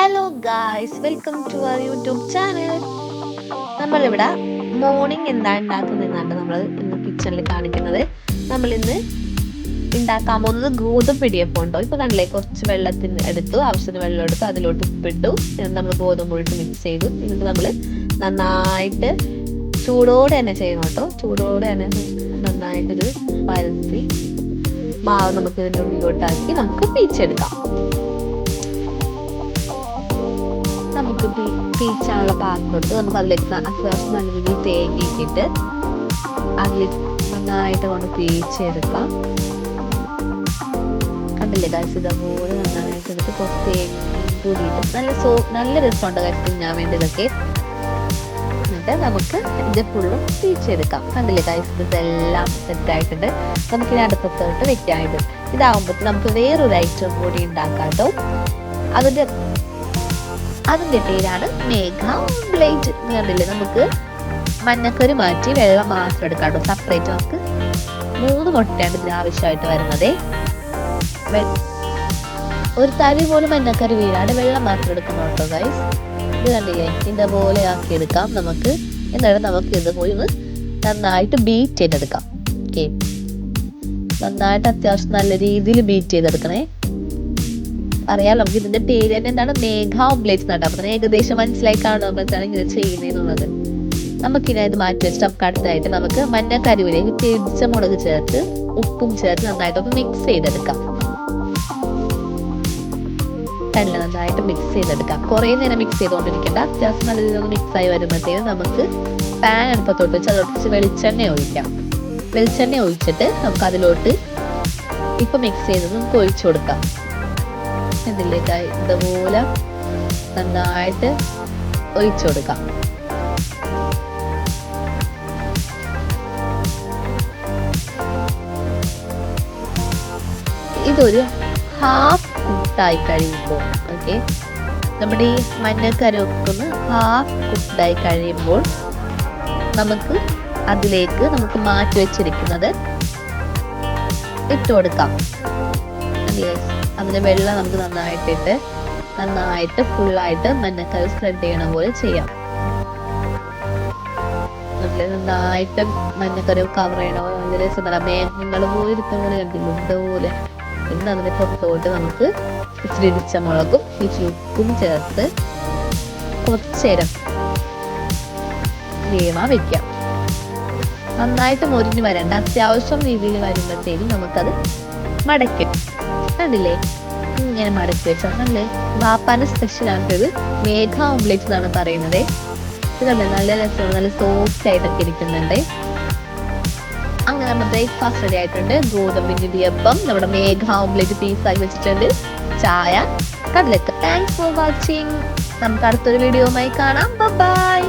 Hello guys, welcome to our YouTube channel. നമ്മളിവിടെ morning എന്താ ഉണ്ടാക്കുന്നതെന്നാണ് നമ്മൾ ഇന്ന് കിച്ചണിൽ കാണിക്കുന്നത്. നമ്മൾ ഇന്ന് ഉണ്ടാക്കാൻ പോകുന്നത് ഗോതമ്പ് ഇടിയപ്പം ഉണ്ടോ. ഇപ്പൊ കണ്ടില്ലേ, കുറച്ച് വെള്ളത്തിന് എടുത്തു, ആവശ്യത്തിന് വെള്ളം എടുത്തു, അതിലോട്ട് ഉപ്പിട്ടു, നമ്മൾ ഗോതമ്പ് ഇട്ട് മിക്സ് ചെയ്തു. എന്നിട്ട് നമ്മൾ നന്നായിട്ട് ചൂടോടെ തന്നെ ചെയ്യണം കേട്ടോ. ചൂടോടെ തന്നെ നന്നായിട്ടൊരു പരത്തി മാവ് നമുക്ക് ഇതിൻ്റെ ഉള്ളിലോട്ടാക്കി നമുക്ക് പീച്ചെടുക്കാം. നമുക്ക് പീച്ചാനുള്ള പാത്രത്ത് നമുക്ക് അതിലേക്ക് അത്യാവശ്യം നല്ല രീതിയിൽ തേങ്ങ ഇട്ടിട്ട് അതിൽ നന്നായിട്ട് കൊണ്ട് പീച്ചെടുക്കാം. കണ്ടില്ലേ ഗൈസ്, ഇതേപോലെ നന്നായിട്ട് എടുത്ത് കുറച്ച് തേങ്ങ കൂടിയിട്ട് നല്ല രസമുണ്ട് ഗൈസ് തിന്നാൻ വേണ്ടി ഇതൊക്കെ. എന്നിട്ട് നമുക്ക് ഇത് ഫുള്ളും പീച്ചെടുക്കാം. കണ്ടില്ലേ ഗൈസ്, ഇതെല്ലാം സെറ്റായിട്ടുണ്ട്. നമുക്കിനി അടുപ്പത്തോട്ട് വെക്കാനായിട്ട് ഇതാകുമ്പോൾ നമുക്ക് വേറൊരു ഐറ്റം കൂടി ഉണ്ടാക്കാം കേട്ടോ. അതിൻ്റെ പേരാണ് മേഘ ഓംലേറ്റ്. കണ്ടില്ലേ, നമുക്ക് മഞ്ഞക്കറി മാറ്റി വെള്ളം മാത്രം എടുക്കാം കേട്ടോ. സെപ്പറേറ്റ് നമുക്ക് 3 മുട്ടയാണ് ഇതിന് ആവശ്യമായിട്ട് വരുന്നത്. ഒരു തരി പോലും മഞ്ഞക്കറി വീഴാണ്ട് വെള്ളം മാത്രം എടുക്കണം കേട്ടോ ഗൈസ്. ഇത് കണ്ടില്ലേ, ഇതേപോലെ ആക്കി എടുക്കാം നമുക്ക്. എന്നിട്ട് നമുക്ക് ഇത് പോയി നന്നായിട്ട് ബീറ്റ് ചെയ്തെടുക്കാം. ഓക്കെ, നന്നായിട്ട് അത്യാവശ്യം നല്ല രീതിയിൽ ബീറ്റ് ചെയ്തെടുക്കണേ. അറിയാലോ, നമുക്ക് ഇതിന്റെ പേര് തന്നെ എന്താണ്, മേഘ ഓംലേറ്റ് എന്നാണ്. അപ്പൊ ഏകദേശം മനസ്സിലായി കാണുമ്പോഴാണ് ഇങ്ങനെ ചെയ്യുന്നതെന്നുള്ളത്. നമുക്കിനി ഇത് മാറ്റി വെച്ചിട്ട് നമുക്ക് അടുത്തായിട്ട് നമുക്ക് മഞ്ഞക്കരുവിലേക്ക് തിരിച്ച മുളക് ചേർത്ത് ഉപ്പും ചേർത്ത് നന്നായിട്ടൊന്ന് മിക്സ് ചെയ്തെടുക്കാം. നന്നായിട്ട് മിക്സ് ചെയ്തെടുക്കാം. കുറേ നേരം മിക്സ് ചെയ്തുകൊണ്ടിരിക്കേണ്ട. അത്യാവശ്യം നല്ല രീതിയിൽ മിക്സ് ആയി വരുമ്പോഴത്തേക്കും നമുക്ക് പാൻ അടുപ്പത്തോട്ട് വെച്ച് അതിലോട്ട് വെളിച്ചെണ്ണ ഒഴിക്കാം. വെളിച്ചെണ്ണ ഒഴിച്ചിട്ട് നമുക്ക് അതിലോട്ട് ഇപ്പൊ മിക്സ് ചെയ്തത് നമുക്ക് ഒഴിച്ചു കൊടുക്കാം. ഇതിലേക്ക് ഇതുപോലെ നന്നായിട്ട് ഒഴിച്ചു കൊടുക്കാം. ഇതൊരു ഹാഫ് കുക്കായി കഴിയുമ്പോൾ, ഓക്കെ, നമ്മുടെ ഈ മഞ്ഞക്കറി ഒക്കെ ഒന്ന് ഹാഫ് കുക്കായി കഴിയുമ്പോൾ നമുക്ക് അതിലേക്ക് നമുക്ക് മാറ്റി വെച്ചിരിക്കുന്നത് ഇട്ട് കൊടുക്കാം. അതിന് വെള്ളം നമുക്ക് നന്നായിട്ട് ഫുള്ളായിട്ട് മഞ്ഞക്കറി സ്പ്രെഡ് ചെയ്യണ പോലെ ചെയ്യാം. നന്നായിട്ട് മഞ്ഞക്കറി കവർ ചെയ്യണ പോലെ രസം. മേഘങ്ങൾ പോയിരിക്കുന്ന പോലെ കണ്ടില്ല, ഇതുപോലെ. പിന്നെ അതിന് പുറത്തോട്ട് നമുക്ക് ഇച്ചിരി ഇടിച്ച മുളകും ഇച്ചിരി ഉപ്പും ചേർത്ത് കുറച്ചേരം വേവാൻ വെക്കാം. നന്നായിട്ട് മൊരിഞ്ഞ് വരണ്ട, അത്യാവശ്യം രീതിയിൽ വരുമ്പോഴത്തേക്കും നമുക്കത് മടക്കും. കണ്ടില്ലേ, ഇങ്ങനെ മടക്കി വെച്ചാൽ നല്ലേ. വാപ്പാന്റെ സ്പെഷ്യൽ ആണിത്, മേഘ ഓംലേറ്റ് എന്നാണ് പറയുന്നത്. ഇത് കണ്ടേ, നല്ല രസമാണ്, നല്ല സോഫ്റ്റ് ആയിട്ടൊക്കെ ഇരിക്കുന്നുണ്ട്. അങ്ങനെ നമ്മുടെ ബ്രേക്ക്ഫാസ്റ്റ് റെഡി ആയിട്ടുണ്ട്. ഗോതമ്പിന്റെ ഇടിയപ്പം, നമ്മുടെ മേഘ ഓംലേറ്റ് പീസാക്കി വെച്ചിട്ടുണ്ട്, ചായ, കടലക്ക്. Thanks for watching. നമുക്ക് അടുത്തൊരു വീഡിയോയുമായി കാണാം. ബൈ.